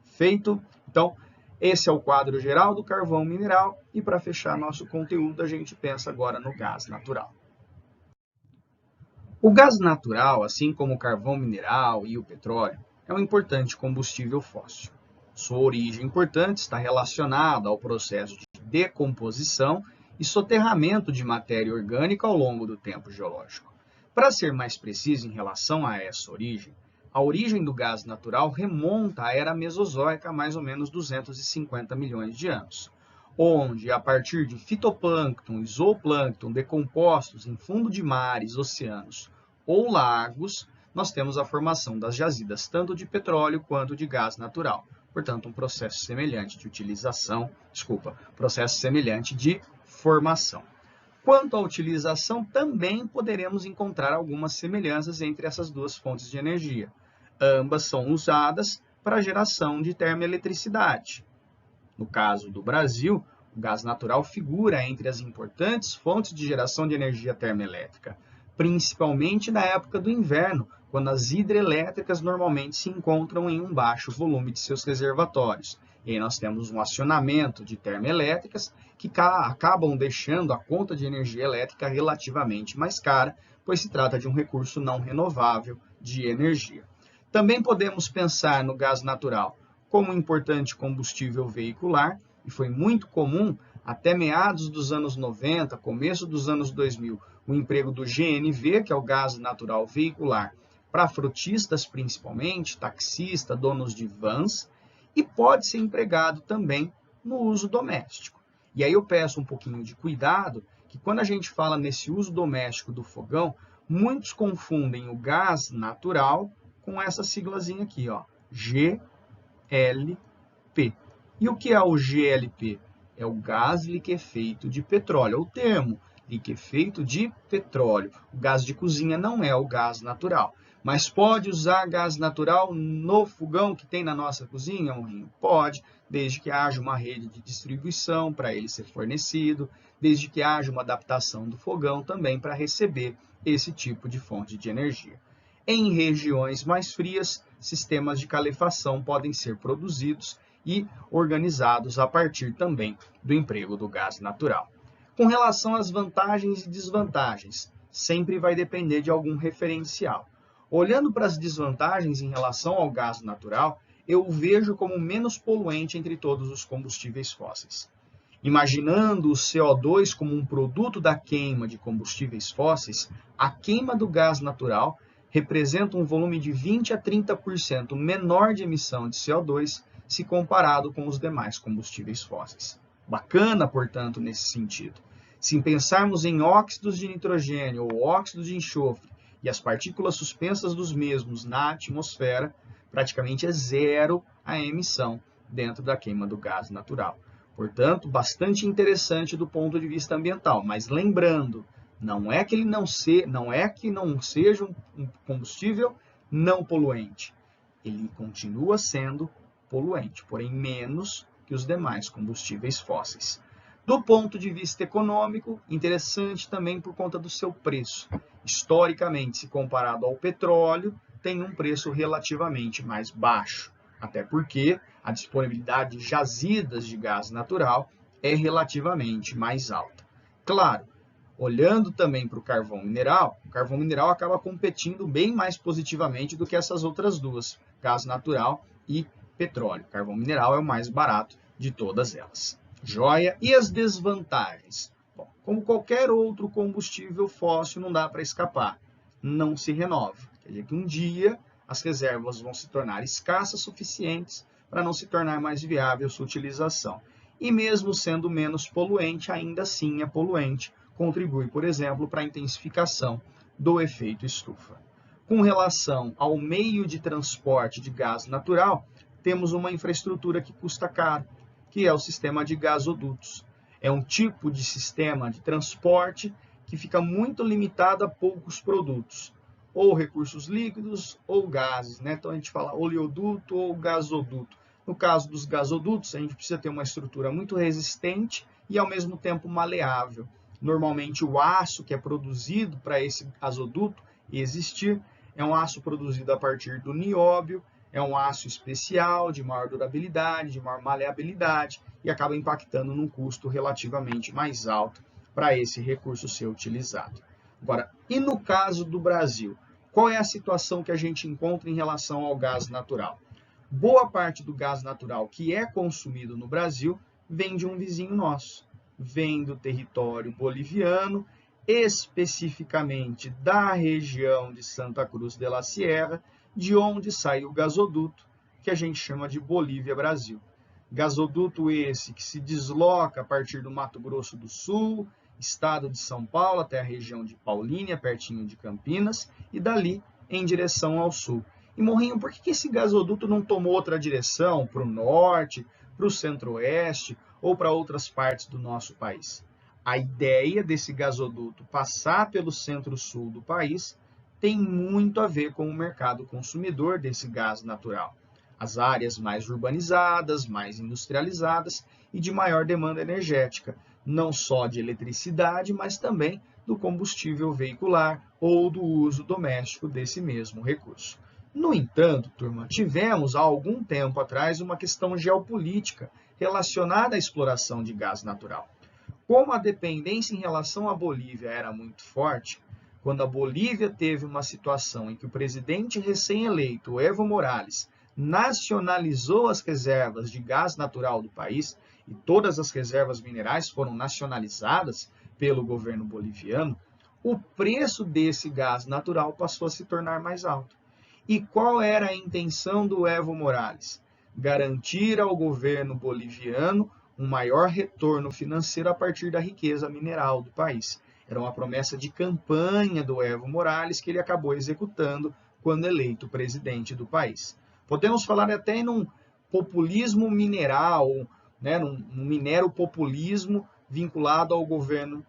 S1: Feito? Então, esse é o quadro geral do carvão mineral e para fechar nosso conteúdo, a gente pensa agora no gás natural. O gás natural, assim como o carvão mineral e o petróleo, é um importante combustível fóssil. Sua origem importante está relacionada ao processo de decomposição e soterramento de matéria orgânica ao longo do tempo geológico. Para ser mais preciso em relação a essa origem, a origem do gás natural remonta à era mesozoica há mais ou menos 250 milhões de anos, onde, a partir de fitoplâncton e zooplâncton decompostos em fundo de mares, oceanos ou lagos, nós temos a formação das jazidas tanto de petróleo quanto de gás natural. Portanto, um processo semelhante de processo semelhante de formação. Quanto à utilização, também poderemos encontrar algumas semelhanças entre essas duas fontes de energia. Ambas são usadas para a geração de termoeletricidade. No caso do Brasil, o gás natural figura entre as importantes fontes de geração de energia termoelétrica, principalmente na época do inverno, quando as hidrelétricas normalmente se encontram em um baixo volume de seus reservatórios. E aí nós temos um acionamento de termoelétricas que acabam deixando a conta de energia elétrica relativamente mais cara, pois se trata de um recurso não renovável de energia. Também podemos pensar no gás natural como um importante combustível veicular, e foi muito comum, até meados dos anos 90, começo dos anos 2000, o emprego do GNV, que é o gás natural veicular, para frotistas principalmente, taxistas, donos de vans, e pode ser empregado também no uso doméstico. E aí eu peço um pouquinho de cuidado, que quando a gente fala nesse uso doméstico do fogão, muitos confundem o gás natural com essa siglazinha aqui, ó, GLP. E o que é o GLP? É o gás liquefeito de petróleo, é o termo liquefeito de petróleo. O gás de cozinha não é o gás natural. Mas pode usar gás natural no fogão que tem na nossa cozinha, Morrinho? Pode, desde que haja uma rede de distribuição para ele ser fornecido, desde que haja uma adaptação do fogão também para receber esse tipo de fonte de energia. Em regiões mais frias, sistemas de calefação podem ser produzidos e organizados a partir também do emprego do gás natural. Com relação às vantagens e desvantagens, sempre vai depender de algum referencial. Olhando para as desvantagens em relação ao gás natural, eu o vejo como menos poluente entre todos os combustíveis fósseis. Imaginando o CO2 como um produto da queima de combustíveis fósseis, a queima do gás natural representa um volume de 20 a 30% menor de emissão de CO2 se comparado com os demais combustíveis fósseis. Bacana, portanto, nesse sentido. Se pensarmos em óxidos de nitrogênio ou óxidos de enxofre e as partículas suspensas dos mesmos na atmosfera, praticamente é zero a emissão dentro da queima do gás natural. Portanto, bastante interessante do ponto de vista ambiental, mas lembrando, não é que não seja um combustível não poluente. Ele continua sendo poluente, porém menos que os demais combustíveis fósseis. Do ponto de vista econômico, interessante também por conta do seu preço. Historicamente, se comparado ao petróleo, tem um preço relativamente mais baixo, até porque a disponibilidade de jazidas de gás natural é relativamente mais alta. Claro, olhando também para o carvão mineral acaba competindo bem mais positivamente do que essas outras duas, gás natural e petróleo. Carvão mineral é o mais barato de todas elas. Joia? E as desvantagens? Bom, como qualquer outro combustível fóssil, não dá para escapar. Não se renova. Quer dizer que um dia as reservas vão se tornar escassas suficientes para não se tornar mais viável sua utilização. E mesmo sendo menos poluente, ainda assim é poluente. Contribui, por exemplo, para a intensificação do efeito estufa. Com relação ao meio de transporte de gás natural, temos uma infraestrutura que custa caro, que é o sistema de gasodutos. É um tipo de sistema de transporte que fica muito limitado a poucos produtos, ou recursos líquidos ou gases, né? Então a gente fala oleoduto ou gasoduto. No caso dos gasodutos, a gente precisa ter uma estrutura muito resistente e ao mesmo tempo maleável. Normalmente o aço que é produzido para esse gasoduto existir é um aço produzido a partir do nióbio, é um aço especial, de maior durabilidade, de maior maleabilidade e acaba impactando num custo relativamente mais alto para esse recurso ser utilizado. Agora, e no caso do Brasil? Qual é a situação que a gente encontra em relação ao gás natural? Boa parte do gás natural que é consumido no Brasil vem de um vizinho nosso, vem do território boliviano, especificamente da região de Santa Cruz de la Sierra, de onde sai o gasoduto, que a gente chama de Bolívia-Brasil. Gasoduto esse que se desloca a partir do Mato Grosso do Sul, estado de São Paulo, até a região de Paulínia, pertinho de Campinas, e dali em direção ao sul. E Morrinho, por que esse gasoduto não tomou outra direção, para o norte, para o centro-oeste ou para outras partes do nosso país? A ideia desse gasoduto passar pelo centro-sul do país tem muito a ver com o mercado consumidor desse gás natural. As áreas mais urbanizadas, mais industrializadas e de maior demanda energética, não só de eletricidade, mas também do combustível veicular ou do uso doméstico desse mesmo recurso. No entanto, turma, tivemos há algum tempo atrás uma questão geopolítica relacionada à exploração de gás natural. Como a dependência em relação à Bolívia era muito forte, quando a Bolívia teve uma situação em que o presidente recém-eleito, Evo Morales, nacionalizou as reservas de gás natural do país, e todas as reservas minerais foram nacionalizadas pelo governo boliviano, o preço desse gás natural passou a se tornar mais alto. E qual era a intenção do Evo Morales? garantir ao governo boliviano um maior retorno financeiro a partir da riqueza mineral do país. Era uma promessa de campanha do Evo Morales que ele acabou executando quando eleito presidente do país. Podemos falar até em um populismo mineral, né, num minero populismo vinculado ao governo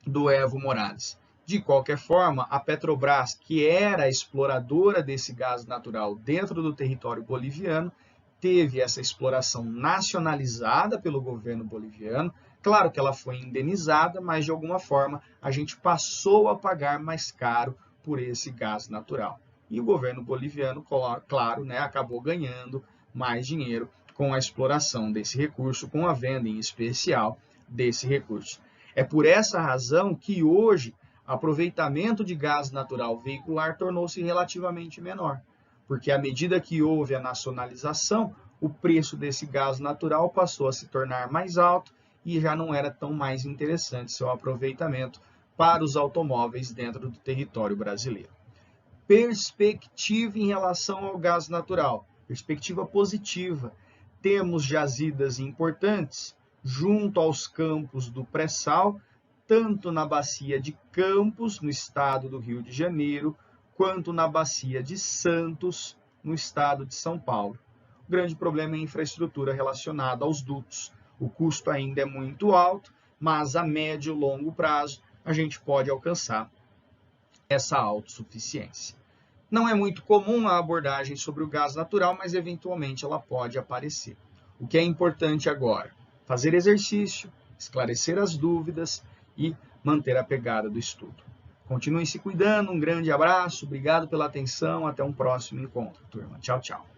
S1: do Evo Morales. De qualquer forma, a Petrobras, que era a exploradora desse gás natural dentro do território boliviano, teve essa exploração nacionalizada pelo governo boliviano. Claro que ela foi indenizada, mas de alguma forma a gente passou a pagar mais caro por esse gás natural. E o governo boliviano, claro, né, acabou ganhando mais dinheiro com a exploração desse recurso, com a venda em especial desse recurso. É por essa razão que hoje o aproveitamento de gás natural veicular tornou-se relativamente menor, porque à medida que houve a nacionalização, o preço desse gás natural passou a se tornar mais alto e já não era tão mais interessante seu aproveitamento para os automóveis dentro do território brasileiro. Perspectiva em relação ao gás natural, perspectiva positiva. Temos jazidas importantes junto aos campos do pré-sal, tanto na bacia de Campos, no estado do Rio de Janeiro, quanto na bacia de Santos, no estado de São Paulo. O grande problema é a infraestrutura relacionada aos dutos. O custo ainda é muito alto, mas a médio e longo prazo a gente pode alcançar essa autossuficiência. Não é muito comum a abordagem sobre o gás natural, mas eventualmente ela pode aparecer. O que é importante agora? Fazer exercício, esclarecer as dúvidas e manter a pegada do estudo. Continuem se cuidando, um grande abraço, obrigado pela atenção, até um próximo encontro, turma. Tchau, tchau.